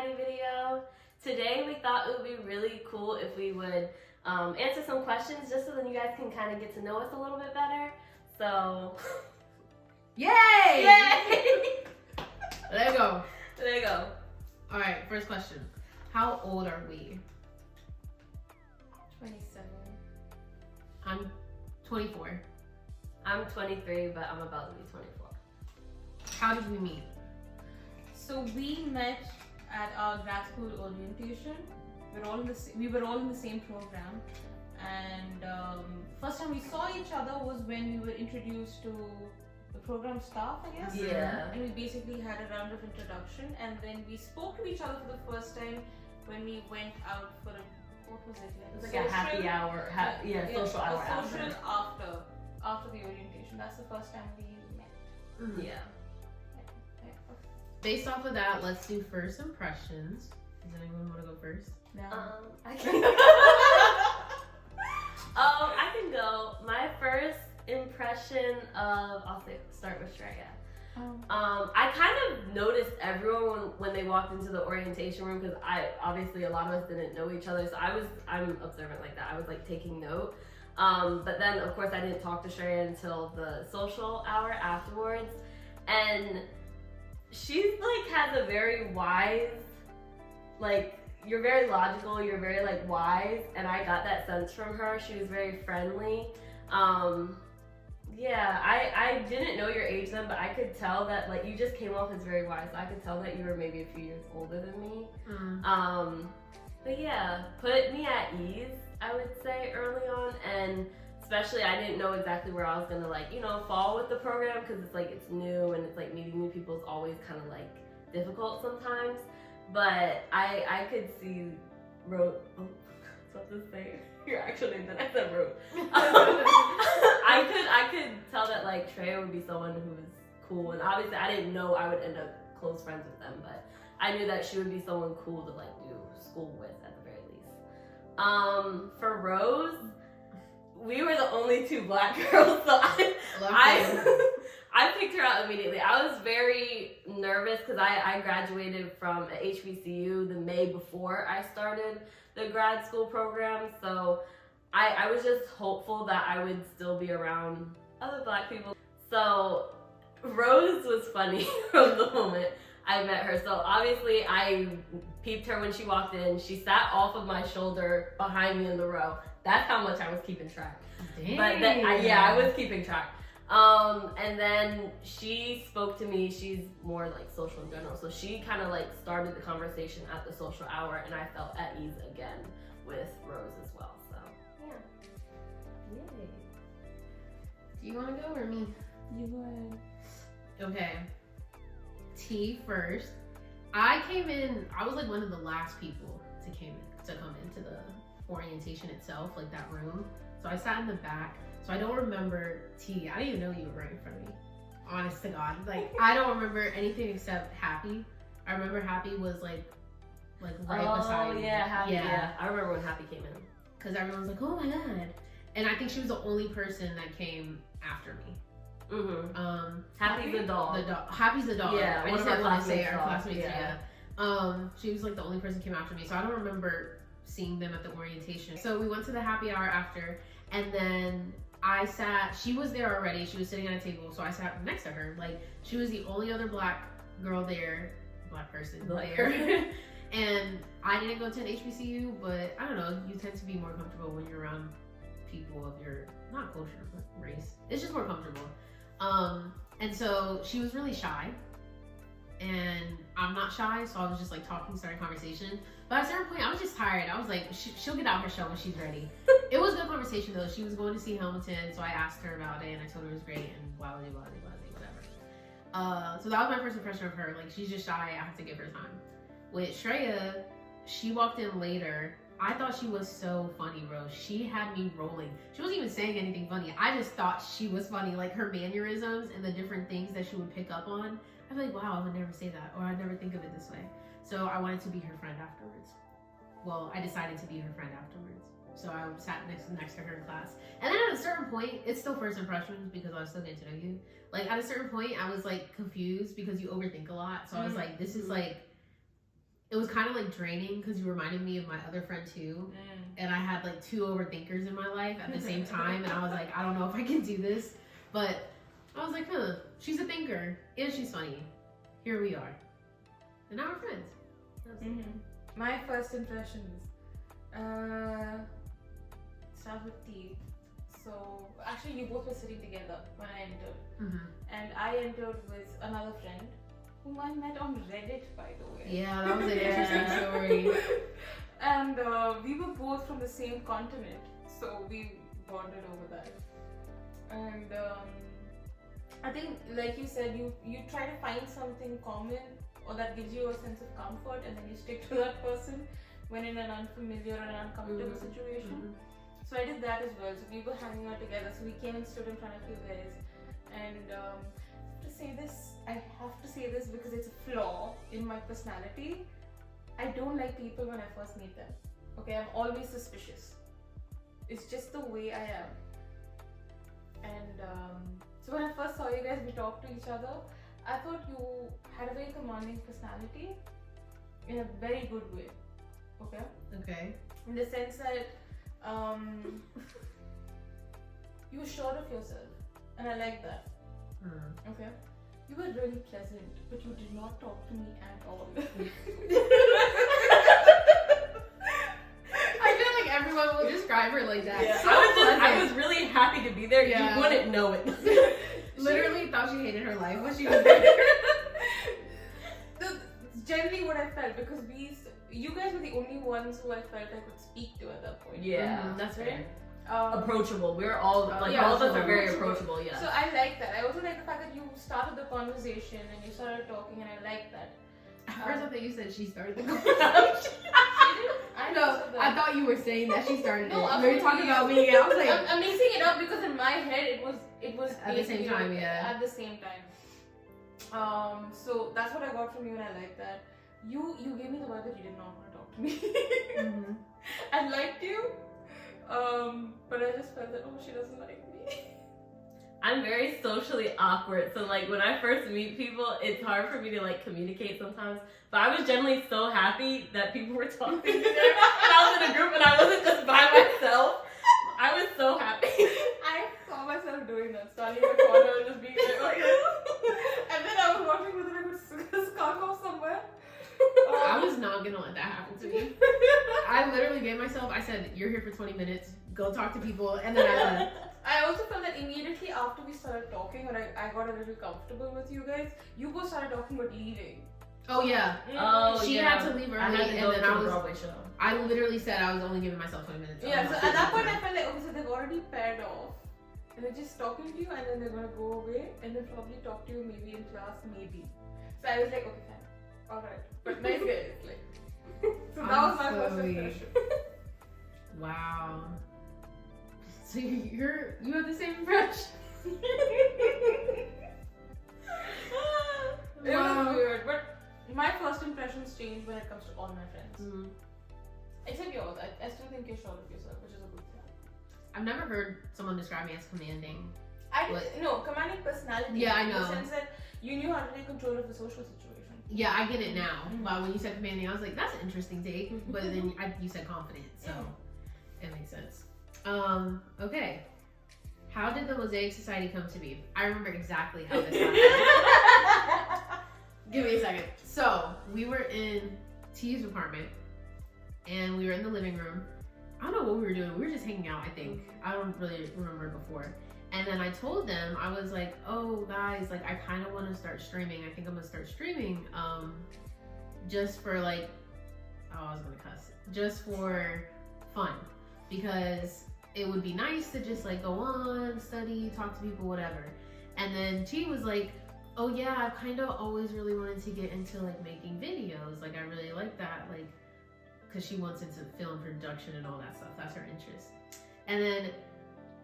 Society video. Today we thought it would be really cool if we would answer some questions just so then you guys can kind of get to know us a little bit better. So, yay! Yay! There you go. There you go. All right, first question. How old are we? 27. I'm 24. I'm 23, but I'm about to be 24. How did we meet? So we met at our grad school orientation. We were all in the same program, and first time we saw each other was when we were introduced to the program staff, I guess. Yeah. And we basically had a round of introduction, and then we spoke to each other for the first time when we went out for what was it? It was like a happy hour, social hour after the orientation. That's the first time we met. Mm-hmm. Yeah. Based off of that, let's do first impressions. Does anyone want to go first? No. I can. I can go. My first impression of, start with Shreya. I kind of noticed everyone when they walked into the orientation room because obviously a lot of us didn't know each other, so I'm observant like that. I was like taking note. But then of course I didn't talk to Shreya until the social hour afterwards, and she's like has a very wise, like, you're very logical, you're very like wise, and I got that sense from her. She was very friendly. Yeah, I didn't know your age then, but I could tell that like you just came off as very wise. So I could tell that you were maybe a few years older than me. But yeah, put me at ease, I would say, early on, and especially I didn't know exactly where I was gonna like, fall with the program because it's like it's new and it's like meeting new people is always kind of like difficult sometimes. But I could see Rose. Oh, something to say your actual name. Then I said Rose. I could tell that like Shreya would be someone who was cool, and obviously I didn't know I would end up close friends with them, but I knew that she would be someone cool to like do school with at the very least. For Rose, we were the only two black girls, so I picked her out immediately. I was very nervous because I graduated from a HBCU the May before I started the grad school program, so I was just hopeful that I would still be around other black people. So Rose was funny from the moment I met her. So obviously I peeped her when she walked in. She sat off of my shoulder behind me in the row. That's how much I was keeping track. Dang. But I was keeping track. And then she spoke to me. She's more like social in general. So she kind of like started the conversation at the social hour, and I felt at ease again with Rose as well. So yeah. Yay. Do you want to go or me? You go ahead. Okay. T first. I came in, I was like one of the last people to come into the orientation itself, like that room. So I sat in the back. So I don't remember T. I didn't even know you were right in front of me. Honest to God. Like, I don't remember anything except Happy. I remember Happy was like right beside me. Oh yeah, Happy. Yeah. I remember when Happy came in. Because everyone was like, oh my God. And I think she was the only person that came after me. Mm-hmm. Happy's the dog. Happy's the dog. Yeah, I one just of our didn't want to say classmates' our dogs, classmates. yeah. She was like the only person who came after me, so I don't remember seeing them at the orientation. So we went to the happy hour after, and then she was there already. She was sitting at a table, so I sat next to her. Like, she was the only other black girl there, black person there. And I didn't go to an HBCU, but I don't know, you tend to be more comfortable when you're around people of your, not culture, but race. It's just more comfortable. And so she was really shy, and I'm not shy, so I was just like talking, starting conversation. But at a certain point, I was just tired. I was like, she'll get out her shell when she's ready. It was a good conversation though. She was going to see Hamilton, so I asked her about it, and I told her it was great, and blah, blah, blah, blah, whatever. So that was my first impression of her. Like, she's just shy, I have to give her time. With Shreya, she walked in later. I thought she was so funny, bro. She had me rolling. She wasn't even saying anything funny. I just thought she was funny. Like, her mannerisms and the different things that she would pick up on. I'm like, wow, I would never say that, or I'd never think of it this way. So I wanted to be her friend afterwards. Well, I decided to be her friend afterwards. So I sat next to her in class. And then at a certain point, it's still first impressions because I was still getting to know you. Like, at a certain point, I was like confused because you overthink a lot. So I was like, this is like, it was kind of like draining because you reminded me of my other friend too. And I had like 2 overthinkers in my life at the same time. And I was like, I don't know if I can do this. But I was like, she's a thinker and she's funny. Here we are. And now we're friends. My first impressions. Start with tea. So actually you both were sitting together when I entered. And I entered with another friend whom I met on Reddit, by the way. Yeah, that was an interesting story. And we were both from the same continent, so we bonded over that. And I think, like you said, you try to find something common or that gives you a sense of comfort, and then you stick to that person when in an unfamiliar or an uncomfortable situation. So I did that as well. So we were hanging out together. So we came and stood in front of you guys. And I have to say this because it's a flaw in my personality. I don't like people when I first meet them. Okay, I'm always suspicious. It's just the way I am. And so when I first saw you guys, we talked to each other. I thought you had a very commanding personality in a very good way. Okay. In the sense that you were sure of yourself, and I like that. Okay. You were really pleasant, but you did not talk to me at all. I feel like everyone will describe her like that. Yeah. So I was really happy to be there. Yeah. You wouldn't know it. Literally thought she hated her life when she was there. Generally what I felt, because you guys were the only ones who I felt I could speak to at that point. Yeah, that's right. Approachable. We're all all of us are very approachable. Yeah. So I like that. I also like the fact that you started the conversation and you started talking, and I like that. At first I thought you said she started the conversation. I thought you were saying that she started it. No, we were talking about me, and I was like, I'm mixing it up because in my head it was at the same time, yeah. At the same time. So that's what I got from you, and I like that. You gave me the vibe that you did not want to talk to me. I liked you, but I just felt that she doesn't like me. I'm very socially awkward, so like when I first meet people, it's hard for me to like communicate sometimes. But I was generally so happy that people were talking to me, and I was in a group and I wasn't just by myself. I was so happy. I saw myself doing that, standing in the corner and just being like, okay. And then I was wondering whether I could skunk off somewhere. I was not gonna let that happen to me. I literally gave myself, I said, you're here for 20 minutes, go talk to people, and then I left. I also felt that immediately after we started talking, when I got a little comfortable with you guys, you both started talking about leaving. Oh yeah. She had to leave early, I had to go and then to the Broadway show. I literally said I was only giving myself 20 minutes. Yeah, so at that point I felt like, okay, so they've already paired off. And they're just talking to you, and then they're gonna go away, and then probably talk to you maybe in class, maybe. So I was like, okay, fine. Alright. But nice guys, like. So that was my first impression. Wow. So you have the same impression. It was weird, but my first impressions change when it comes to all my friends. Except yours. I still think you're sure of yourself, which is a good thing. I've never heard someone describe me as commanding. Commanding personality. Yeah, I know. In the sense that you knew how to take control of the social situation. Yeah, I get it now. But when you said commanding, I was like, that's an interesting take. But then you said confident, so it makes sense. Okay. How did the Mosaic Society come to be? I remember exactly how this happened. Give me a second. So, we were in T's apartment, and we were in the living room. I don't know what we were doing. We were just hanging out, I think. I don't really remember before. And then I told them, I was like, oh, guys, like, I kind of want to start streaming. I think I'm going to start streaming just for, like, I was going to cuss. Just for fun. Because it would be nice to just, like, go on, study, talk to people, whatever. And then T was like, oh, yeah, I've kind of always really wanted to get into, like, making videos. Like, I really like that, like, because she wants into film production and all that stuff. That's her interest. And then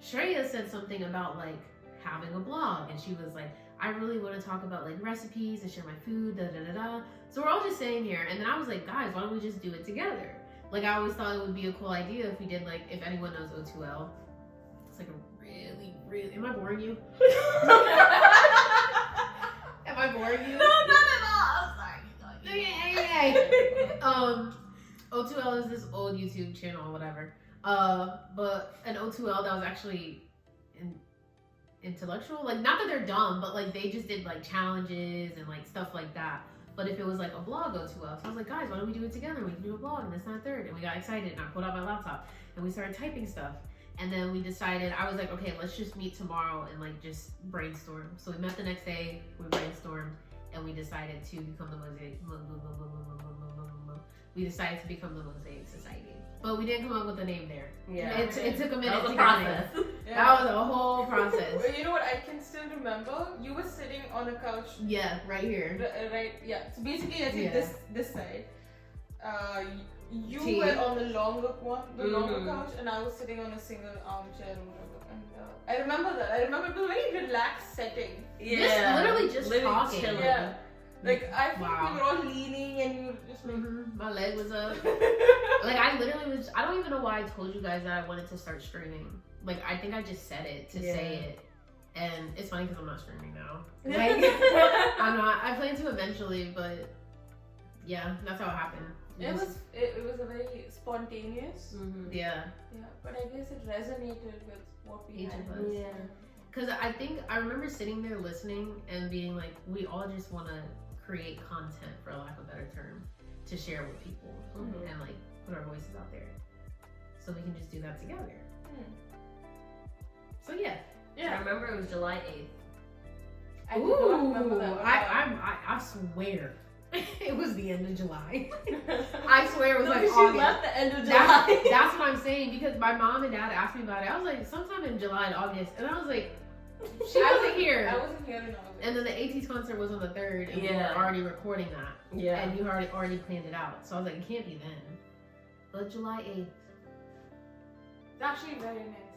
Shreya said something about like having a blog, and she was like, I really want to talk about like recipes and share my food, da da da da. So we're all just sitting here, and then I was like, guys, why don't we just do it together? Like, I always thought it would be a cool idea if we did, like, if anyone knows O2L, it's like a really, am I boring you? Am I boring you? No, not at all. I'm sorry. Okay. O2L is this old YouTube channel or whatever. But an O2L that was actually intellectual, like not that they're dumb, but like they just did like challenges and like stuff like that. But if it was like a blog O2L, so I was like, guys, why don't we do it together? We can do a blog and this and that third. And we got excited and I pulled out my laptop and we started typing stuff. And then we decided, I was like, okay, let's just meet tomorrow and like just brainstorm. So we met the next day, we brainstormed, and we decided to become the Mosaic. We decided to become the Mosaic Society, but we didn't come up with a name there. Yeah, it took a minute. That was a process. That was a whole process. Well, you know what? I can still remember. You were sitting on a couch. Yeah, right here. Right. Yeah. So basically, I think this side. You Tea. were on the longer one, longer couch, and I was sitting on a single armchair or whatever. And I remember that. I remember it was a very relaxed setting. Yeah, literally just talking. chilling. Yeah. Like I think Wow. we were all leaning and you were just like. My leg was up. Like I literally was. I don't even know why I told you guys that I wanted to start streaming. Like I think I just said it to say it, and it's funny because I'm not streaming now. Like I'm not. I plan to eventually, but yeah, that's how it happened. It was a very spontaneous. Mm-hmm. Yeah. Yeah, but I guess it resonated with what we Each had. of us. Yeah. Because I think I remember sitting there listening and being like, we all just want to create content, for lack of a better term, to share with people and like put our voices out there. So we can just do that together. So yeah. I remember it was July 8th. I do not remember that. I swear. It was the end of July. I swear it was like she August. left the end of July. That's what I'm saying, because my mom and dad asked me about it. I was like, sometime in July and August. And I was like, she wasn't here. I wasn't here in August. And then the AT's concert was on the 3rd, and we were already recording that. Yeah. And you already planned it out. So I was like, it can't be then. But July 8th. It's actually very nice.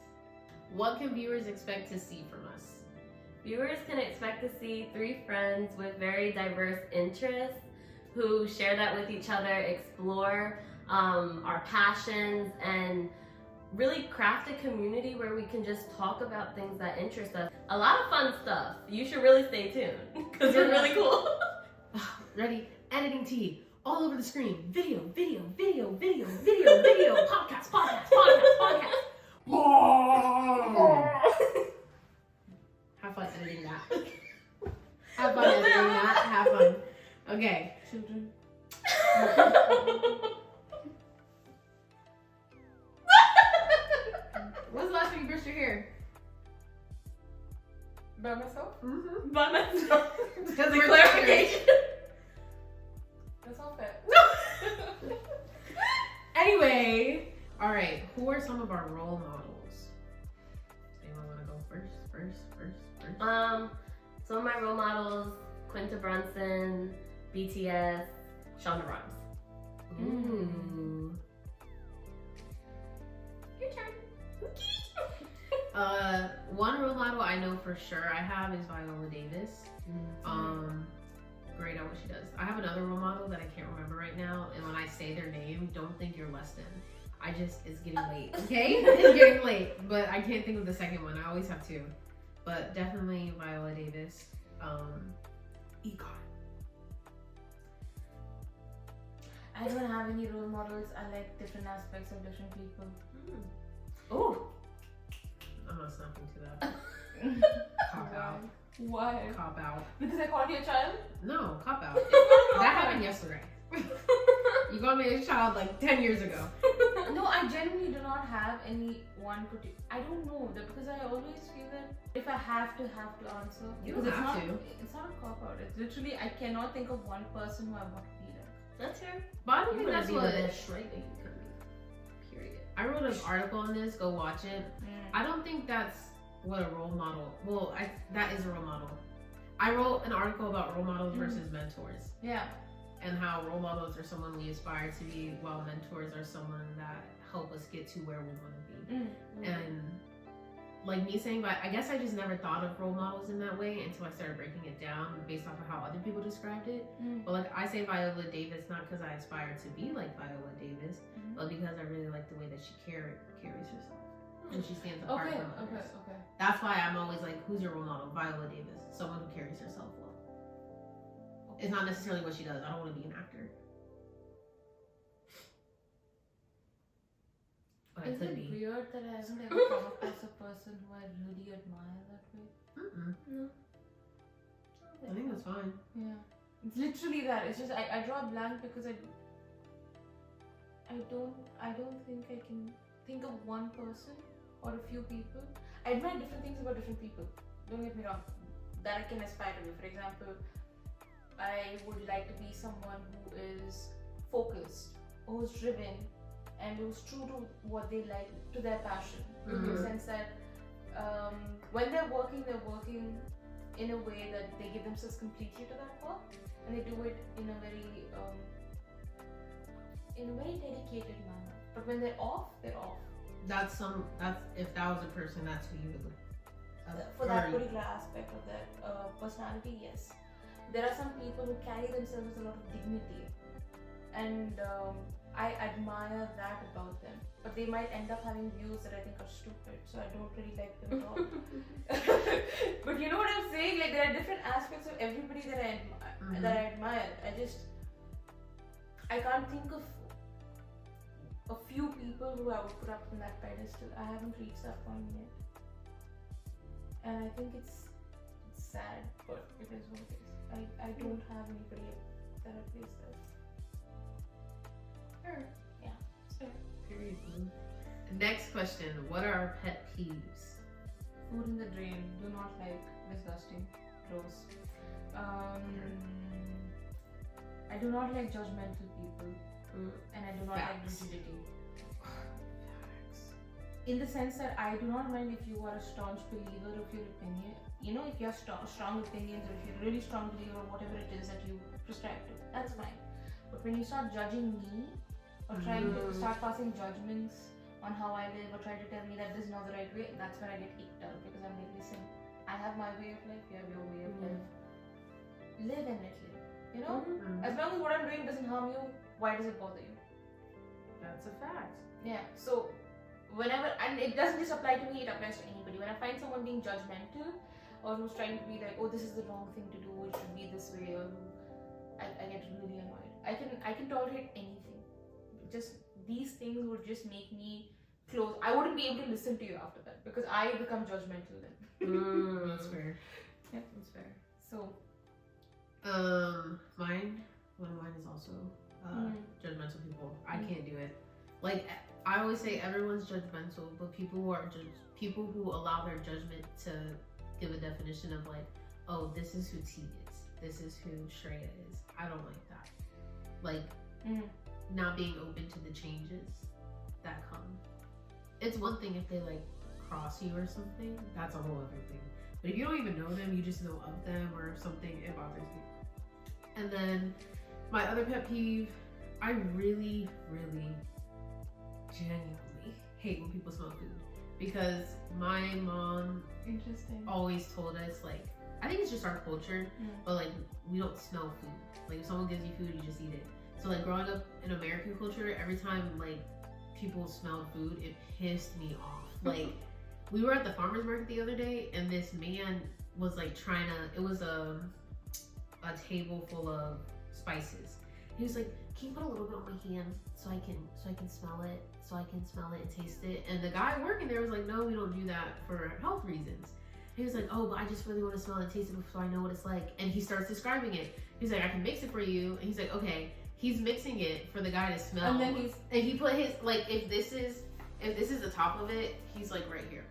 What can viewers expect to see from us? Viewers can expect to see 3 friends with very diverse interests who share that with each other, explore our passions, and really craft a community where we can just talk about things that interest us. A lot of fun stuff. You should really stay tuned because we're really cool. Ready? Editing T. All over the screen. Video, video, video, video, video, video. Podcast, podcast, podcast, podcast. Have fun editing that. Have fun editing that. Have fun. Okay. Children. When's the last time you brushed your hair? By myself? Mm-hmm. By myself. Because The clarification. That's all fair. Anyway. Alright. Who are some of our role models? Anyone want to go first? Some of my role models: Quinta Brunson, BTS, Shonda Rhimes. Ooh. Your turn. One role model I know for sure I have is Viola Davis. Great at what she does. I have another role model that I can't remember right now, and when I say their name, don't think you're less than. It's getting late, okay? It's getting late, but I can't think of the second one. I always have 2. But definitely Viola Davis. Econ. I don't have any role models. I like different aspects of different people. Oh, I'm not snapping to that. Cop out. Why? Cop out. Because I called you a child? No, cop out. That happened yesterday. You called me a child like 10 years ago. No, I genuinely do not have any one particular. I don't know because I always feel that if I have to answer, You because don't have to. It's not a cop out. It's literally I cannot think of one person who I want to be like. that's her. But I don't think You're that's gonna be what. the best right that you can be. Period. I wrote an article on this. Go watch it. I don't think that's what a role model. Well, that is a role model. I wrote an article about role models versus mentors, Yeah. and how role models are someone we aspire to be, while mentors are someone that help us get to where we want to be. And like me saying, but I guess I just never thought of role models in that way until I started breaking it down based off of how other people described it. But like I say Viola Davis, not because I aspire to be like Viola Davis, but because I really like the way that she carries herself. And she stands apart from others. Okay. That's why I'm always like, who's your role model? Viola Davis. Someone who carries herself well. It's not necessarily what she does. I don't want to be an actor. but it Is could it be. weird that I haven't ever come across a person who I really admire that way? No. I think that's fine. Yeah. It's literally that. It's just I draw a blank because I don't think I can think of one person or a few people. I admire different things about different people. Don't get me wrong. That I can aspire to be. For example, I would like to be someone who is focused, who's driven, and who's true to what they like, to their passion. In the sense that when they're working in a way that they give themselves completely to that work, and they do it in a very dedicated manner. But when they're off, they're off. That's if that was a person, that's who you would look For that particular aspect of their personality, yes. There are some people who carry themselves with a lot of dignity, and I admire that about them. But they might end up having views that I think are stupid, so I don't really like them at all. But you know what I'm saying? Like, there are different aspects of everybody that I admire. I can't think of a few people who I would put up on that pedestal. I haven't reached that point yet. And I think it's sad, but it is what it is. I don't have anybody that I place there. Fair. Yeah, it's fair. Period. Next question. What are our pet peeves? Food in the drain. Do not like. Disgusting. Gross. I do not like judgmental people. And I do not like rigidity. In the sense that I do not mind if you are a staunch believer of your opinion. You know, if you have strong opinions, or if you're a really strong believer of whatever it is that you prescribe to, that's fine. But when you start judging me, or trying to start passing judgments on how I live, or try to tell me that this is not the right way, that's when I get kicked out, because I'm like, listen, I have my way of life, you have your way of life. Live and let live. You know? As long as what I'm doing doesn't harm you, why does it bother you? That's a fact. Yeah, so whenever, and it doesn't just apply to me, it applies to anybody. When I find someone being judgmental, or who's trying to be like, oh, this is the wrong thing to do, it should be this way, or I get really annoyed. I can tolerate anything. Just these things would just make me close. I wouldn't be able to listen to you after that, because I become judgmental then. That's fair. Yeah, that's fair. So one of mine is also judgmental people. I can't do it. Like, I always say everyone's judgmental, but people who allow their judgment to give a definition of like, oh, this is who T is, this is who Shreya is. I don't like that. Like, not being open to the changes that come. It's one thing if they like cross you or something, that's a whole other thing. But if you don't even know them, you just know of them or something, it bothers me. And then my other pet peeve, I really, really genuinely hate when people smell food, because my mom always told us, like, I think it's just our culture, but like, we don't smell food. Like, if someone gives you food, you just eat it. So like, growing up in American culture, every time like people smelled food, it pissed me off. Like, we were at the farmer's market the other day, and this man was like trying to, it was a table full of spices. He was like, can you put a little bit on my hand so I can smell it and taste it? And the guy working there was like, no, we don't do that for health reasons. He was like, oh, but I just really want to smell it and taste it so I know what it's like. And he starts describing it. He's like, I can mix it for you. And he's like, okay. He's mixing it for the guy to smell. And then he put his, like, if this is the top of it, he's like right here.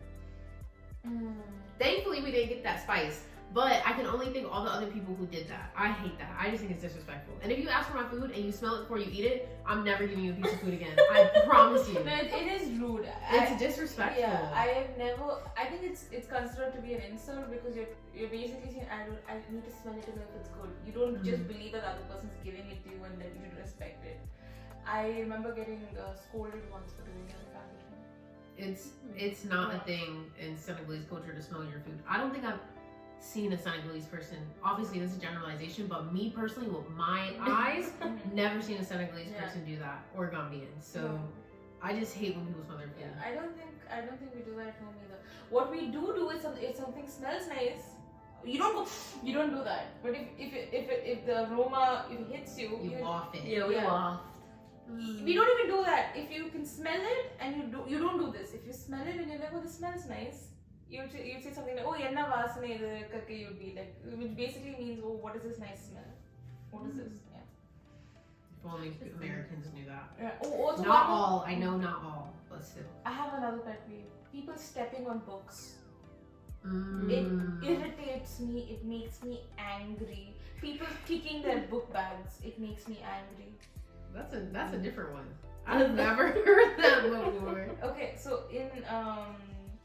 Thankfully, we didn't get that spice. But I can only think all the other people who did that. I hate that. I just think it's disrespectful. And if you ask for my food and you smell it before you eat it, I'm never giving you a piece of food again. I promise you. No, it is rude. It's disrespectful. Yeah, I think it's considered to be an insult, because you're basically saying, I need to smell it to know if it's good. You don't just believe that the other person's giving it to you and that you should respect it. I remember getting scolded once for doing that in packaging. It's not a thing in Senegalese culture to smell your food. I don't think I've seen a Senegalese person, obviously this is generalization, but me personally with my eyes, never seen a Senegalese person do that, or Gambian. So I just hate when people smell their food. Yeah, I don't think we do that at home either. What we do is if something smells nice, you don't do that. But if the aroma hits you, you waft it. Yeah, we waft. We don't even do that. If you can smell it and you don't do this. If you smell it and you're like, oh, this smells nice, you'd say something like, oh, yenna vaasane idu karke, you'd be like, which basically means, oh, what is this nice smell? What is this? Yeah. If only Americans knew that. Yeah. Oh, also Not all. I know not all, but still. I have another pet peeve. People stepping on books. Mm. It irritates me. It makes me angry. People kicking their book bags. It makes me angry. That's a different one. I've never heard that before. Okay, so in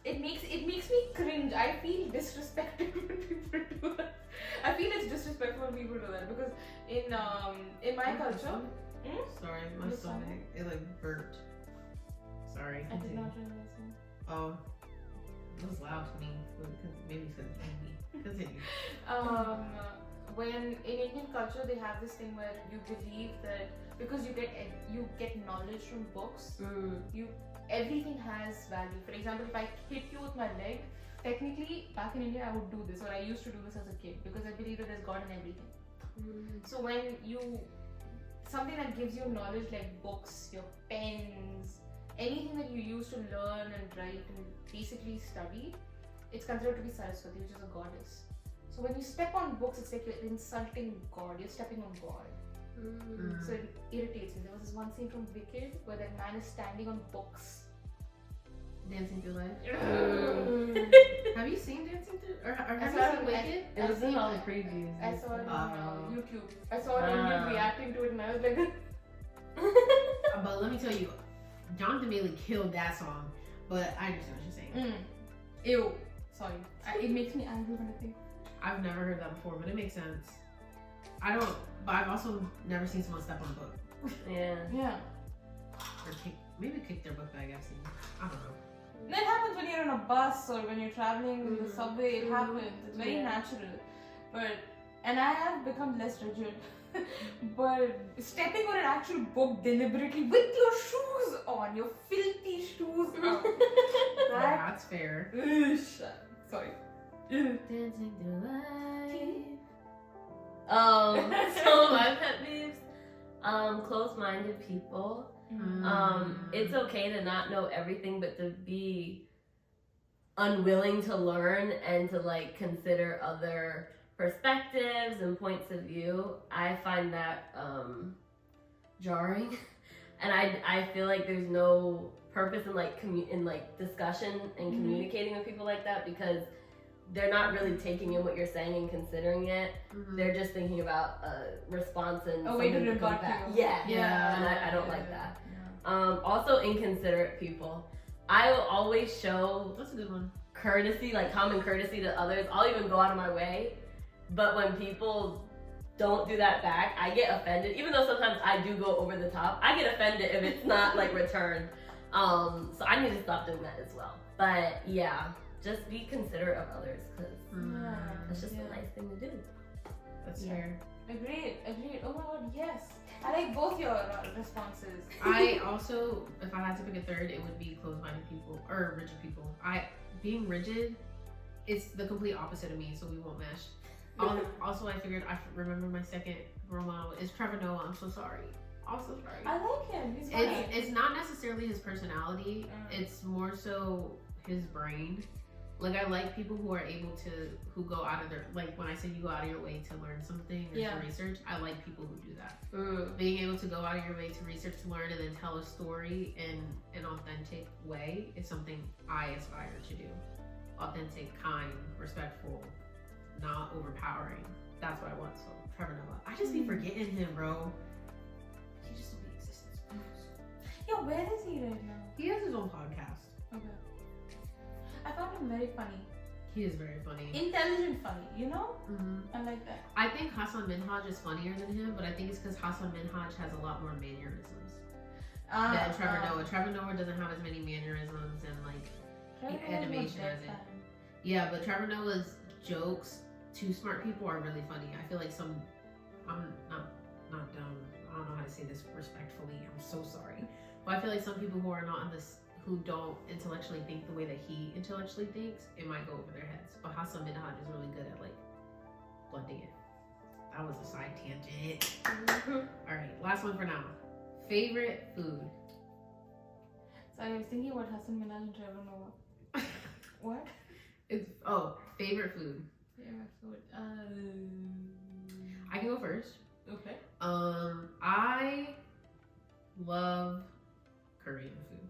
it makes me cringe. I feel disrespected when people do that. I feel it's disrespectful when people do that because in my culture. Sorry, my stomach. It like burped. Sorry. I did not realize that. Oh, it was loud to me. Maybe it's because me. Continue. When in Indian culture they have this thing where you believe that because you get knowledge from books, everything has value. For example, if I hit you with my leg, technically back in India I would do this, or I used to do this as a kid because I believe that there's God in everything. So when something that gives you knowledge like books, your pens, anything that you use to learn and write and basically study, it's considered to be Saraswati, which is a goddess. So when you step on books, it's like you're insulting God. You're stepping on God. So it irritates me. There was this one scene from Wicked where that man is standing on books. Dancing Through Life. Have you seen Dancing Through? Or have you seen Wicked? It was in all the previews. I saw it on YouTube. I saw it on YouTube reacting to it, and I was like, but let me tell you, Jonathan Bailey killed that song. But I understand what you're saying. Ew. Sorry. It makes me angry when I think. I've never heard that before, but it makes sense. But I've also never seen someone step on a book. Yeah. Or maybe kick their book bag. I've seen. I don't know. That happens when you're on a bus or when you're traveling in the subway. It happens. It's very natural. And I have become less rigid. But stepping on an actual book deliberately with your shoes on, your filthy shoes on. That's fair. Sorry. Dancing through life. So my pet peeves, closed-minded people. It's okay to not know everything, but to be unwilling to learn and to like consider other perspectives and points of view. I find that jarring, and I feel like there's no purpose in like discussion and communicating with people like that because they're not really taking in what you're saying and considering it. They're just thinking about a response and way to come rebut back. you. Yeah. And I don't like that. Also inconsiderate people. I will always show That's a good one. courtesy, like common courtesy to others. I'll even go out of my way. But when people don't do that back, I get offended. Even though sometimes I do go over the top, I get offended if it's not like returned. So I need to stop doing that as well. But yeah, just be considerate of others because that's just a nice thing to do. That's fair. Agreed. Oh my god, yes. I like both your responses. I also, if I had to pick a third, it would be closed-minded people or rigid people. Being rigid, it's the complete opposite of me, so we won't mesh. Also, I figured I remember my second role model is Trevor Noah. I'm so sorry. Also sorry. I like him. He's funny. It's not necessarily his personality. It's more so his brain. Like I like people who are able to, who go out of their, like when I say you go out of your way to learn something or to research, I like people who do that. Being able to go out of your way to research, to learn, and then tell a story in an authentic way is something I aspire to do. Authentic, kind, respectful, not overpowering. That's what I want. So Trevor Noah. I just be forgetting him, bro. He just don't be existence. Yeah, where is he right now? He has his own podcast. Okay. I found him very funny. He is very funny. Intelligent funny, you know? I like that. I think Hassan Minhaj is funnier than him, but I think it's because Hassan Minhaj has a lot more mannerisms than Trevor Noah. Trevor Noah doesn't have as many mannerisms and like animation as it. Yeah, but Trevor Noah's jokes to smart people are really funny. I feel like I'm not dumb. I don't know how to say this respectfully. I'm so sorry. But I feel like some people who are not on this, who don't intellectually think the way that he intellectually thinks, it might go over their heads. But Hassan Minhaj is really good at like blending it. That was a side tangent. All right, last one for now. Favorite food? Sorry, I was thinking about Hassan Minaj and Trevor Noah. What? It's favorite food. Favorite food. I can go first. Okay. I love Korean food.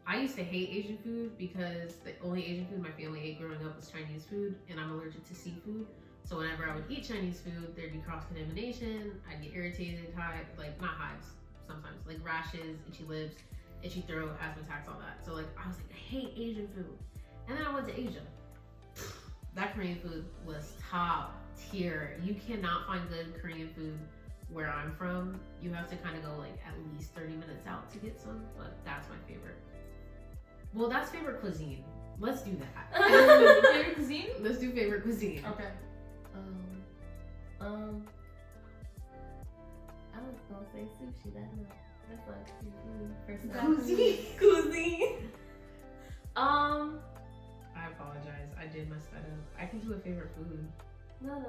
I used to hate Asian food because the only Asian food my family ate growing up was Chinese food, and I'm allergic to seafood. So whenever I would eat Chinese food, there'd be cross-contamination. I'd get irritated, not hives, sometimes, like rashes, itchy lips, itchy throat, asthma attacks, all that. So like, I was like, I hate Asian food. And then I went to Asia. That Korean food was top tier. You cannot find good Korean food where I'm from. You have to kind of go like at least 30 minutes out to get some, but that's my favorite. Well, that's favorite cuisine. Let's do that. Favorite cuisine? Let's do favorite cuisine. Okay. I was gonna say sushi. That's not Cuisine. Cuisine. I apologize. I did mess that up. I can do a favorite food. No.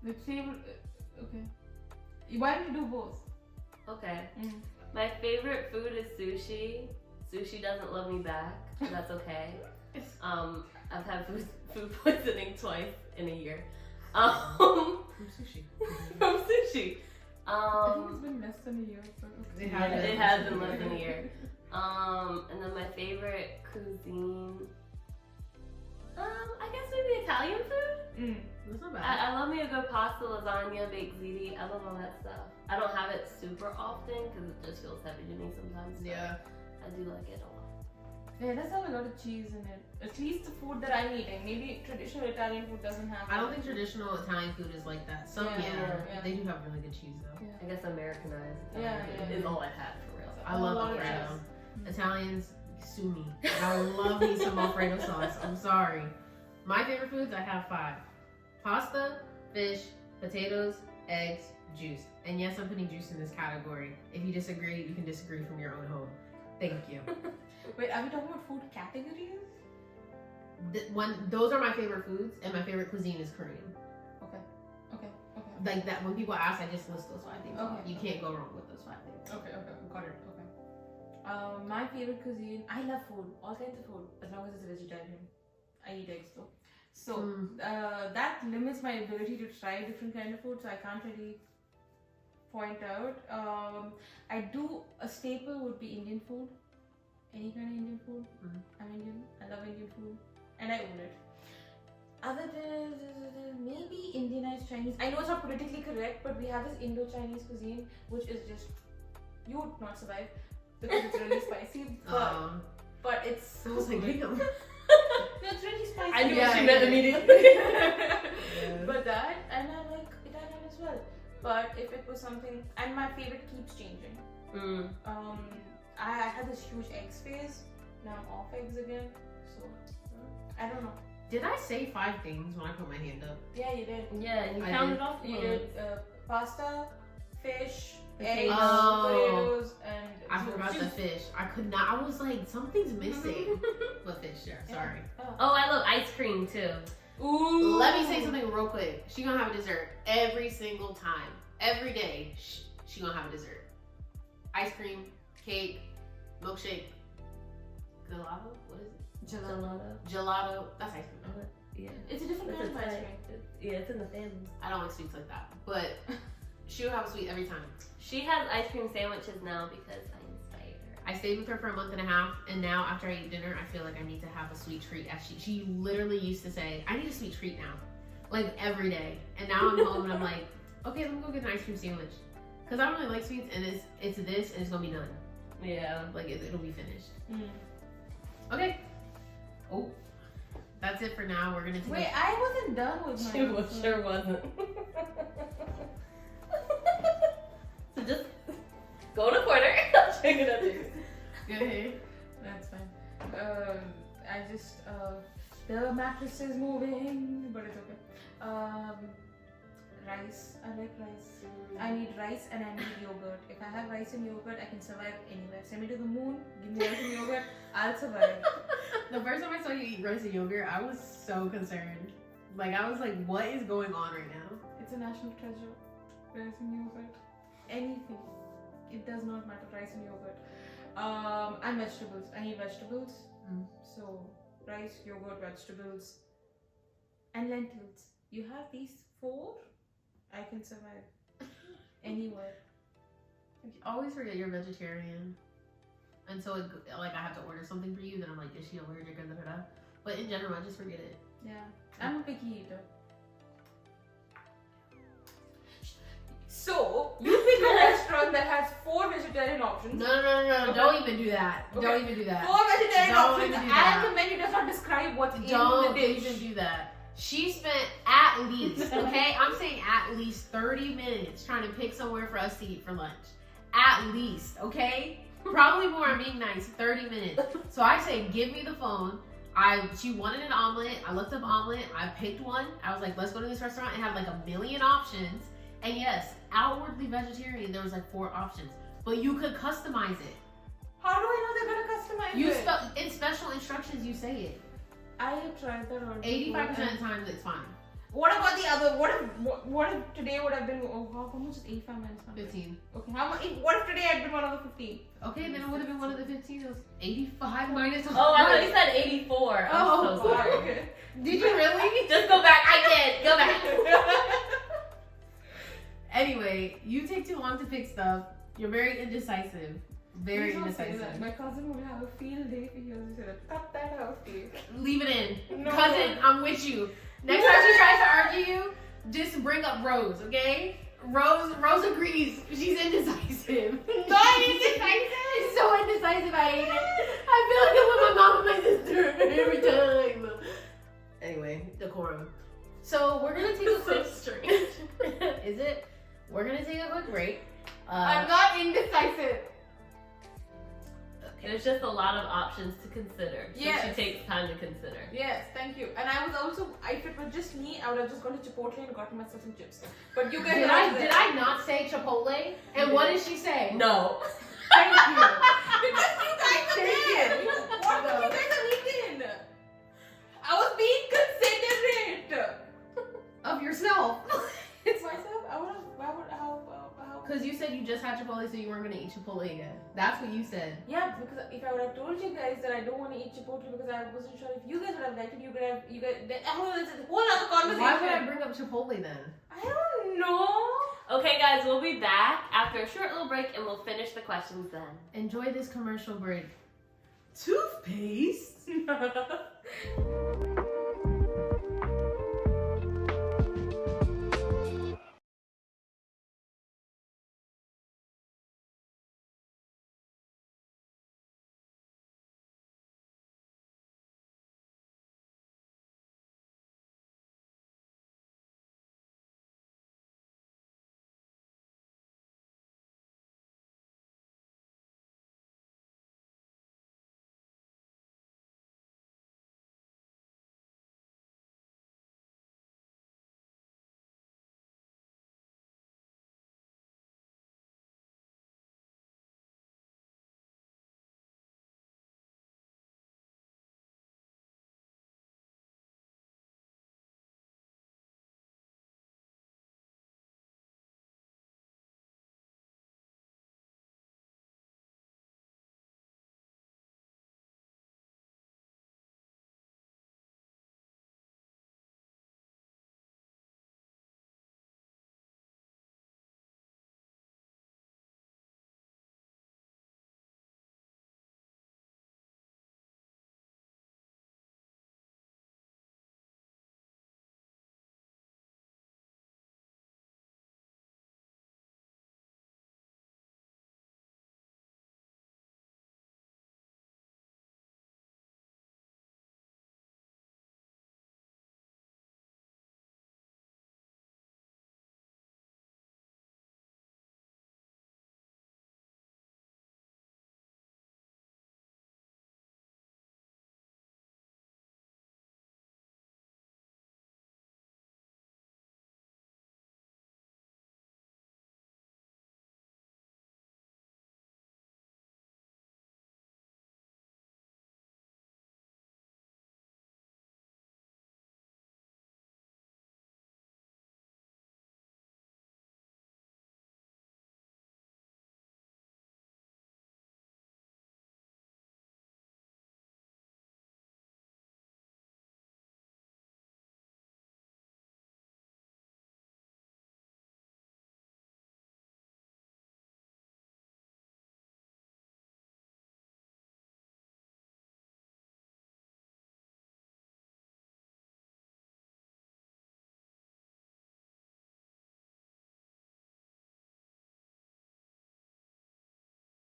The favorite. Okay. Why don't you do both? Okay. Mm. My favorite food is sushi. Sushi doesn't love me back, but that's okay. I've had food poisoning twice in a year. From sushi. From sushi. I think it's been less than a year. But okay. It has been less than a year. And then my favorite cuisine, I guess maybe Italian food. That's not bad. I love me a good pasta, lasagna, baked ziti. I love all that stuff. I don't have it super often because it just feels heavy to me sometimes. Yeah. I do like it a lot. Yeah, it does have a lot of cheese in it. At least the food that I'm eating. Maybe traditional Italian food doesn't have. I don't think traditional Italian food is like that. Some, Yeah. they do have really good cheese though. Yeah. I guess Americanized Yeah, Italian yeah. is all I've had for real. I love lot of Alfredo. cheese. Italians, sue me. I love me some Alfredo sauce. I'm sorry. My favorite foods, I have 5. Pasta, fish, potatoes, eggs, juice. And yes, I'm putting juice in this category. If you disagree, you can disagree from your own home. Thank you. Wait, are we talking about food categories? Those are my favorite foods, and my favorite cuisine is Korean. Okay. Like that, when people ask, I just list those 5 things. Okay. You can't go wrong with those 5 things. Okay, got it. Okay. My favorite cuisine. I love food, all kinds of food, as long as it's vegetarian. I eat eggs though. So that limits my ability to try different kind of food. So I can't really point out. I do a staple would be Indian food. Any kind of Indian food. I'm Indian. I love Indian food, and I own it. Other than maybe Indianized Chinese. I know it's not politically correct, but we have this Indo-Chinese cuisine, which is just you would not survive because it's really spicy. But it's I was like, damn. no, it's really spicy. I knew Yeah, what she I meant get it. immediately. But that, and I like Italian as well. But if it was something, and my favorite keeps changing. I had this huge eggs phase. Now I'm off eggs again. So I don't know. Did I say 5 things when I put my hand up? Yeah, you did. Yeah, you I counted did. off. You did pasta, fish, Potatoes. eggs, Oh. potatoes, and I forgot the fish. I could not. I was like, something's missing. But fish, yeah. Sorry. Oh, I love ice cream too. Ooh. Let me say something real quick. She gonna have a dessert every single time, every day. She gonna have a dessert. Ice cream, cake, milkshake, gelato. What is it? Gelato. That's ice cream. Yeah. It's a different kind of ice cream. Yeah, it's in the family. I don't like sweets like that, but she'll have a sweet every time. She has ice cream sandwiches now because I inspired her. I stayed with her for a month and a half, and now after I eat dinner, I feel like I need to have a sweet treat. As she literally used to say, I need a sweet treat now, like every day. And now I'm home and I'm like, okay, let me go get an ice cream sandwich, because I don't really like sweets, and it's this, and it's gonna be done. Yeah. Like it'll be finished. Okay. Oh, that's it for now. We're gonna take. Wait, I wasn't done with my. She sure wasn't. So just go in a corner. I'll check it out there. Go ahead. That's fine. I just the mattress is moving, but it's okay. Rice. I like rice. I need rice and I need yogurt. If I have rice and yogurt, I can survive anywhere. Send me to the moon, give me rice and yogurt, I'll survive. The first time I saw you eat rice and yogurt, I was so concerned. Like I was like, what is going on right now? It's a national treasure. Rice and yogurt. Anything. It does not matter, rice and yogurt. And vegetables. I need vegetables. So rice, yogurt, vegetables, and lentils. You have these 4, I can survive anywhere. You always forget you're vegetarian. And so, like, I have to order something for you, then I'm like, is she allergic or da-da-da? But in general, I just forget it. Yeah, I'm a picky eater. So, you pick a restaurant that has 4 vegetarian options. No. Okay. Don't even do that. Okay. Don't even do that. 4 vegetarian Don't options, even do and that. the menu does not describe what's in the Don't dish. even do that. She spent at least, okay? I'm saying at least 30 minutes trying to pick somewhere for us to eat for lunch. At least, okay? Probably more, I'm being nice, 30 minutes. So I say, give me the phone. She wanted an omelet. I looked up omelet. I picked one. I was like, let's go to this restaurant. It had like a million options. And yes, outwardly vegetarian, there was like 4 options. But you could customize it. How do I know they're gonna customize it? In special instructions, you say it. I have tried that on 85% of the time, it's fine. What about the other? What if today would have been? Oh, how much is 85 minus 100? 15. Okay, how much? What if today had been one of the 15? Okay, then it would have been one of the 15. It was 85 minus 100. Oh, I thought you said 84. I'm so sorry. Okay. Did you really? Just go back. I did. Go back. Anyway, you take too long to pick stuff. You're very indecisive. Very Please don't say indecisive. that. My cousin would have a field day if he hears you say that. Cut that out, please. Leave it in. No. Cousin, I'm with you. Next time she tries to argue you, just bring up Rose, okay? Rose agrees. She's indecisive. Not indecisive. She's so indecisive. I hate it. I feel like I'm with my mom and my sister every time. Anyway, decorum. So we're gonna take a quick. Is it? We're gonna take a quick break. I'm not indecisive. There's just a lot of options to consider. So Yes. she takes time to consider. Yes, thank you. And I was also, if it was just me, I would have just gone to Chipotle and gotten myself some chips. But you guys Did I not say Chipotle? And what did she say? No. Thank you. Because you guys are there. What No. you guys are eating? I was being considerate. Of yourself. It's myself. How? Because you said you just had Chipotle, so you weren't gonna eat Chipotle again. That's what you said. Yeah, because if I would have told you guys that I don't want to eat Chipotle because I wasn't sure if you guys would have liked it, you guys. It's a whole other conversation. Why would I bring up Chipotle then? I don't know. Okay, guys, we'll be back after a short little break and we'll finish the questions then. Enjoy this commercial break. Toothpaste?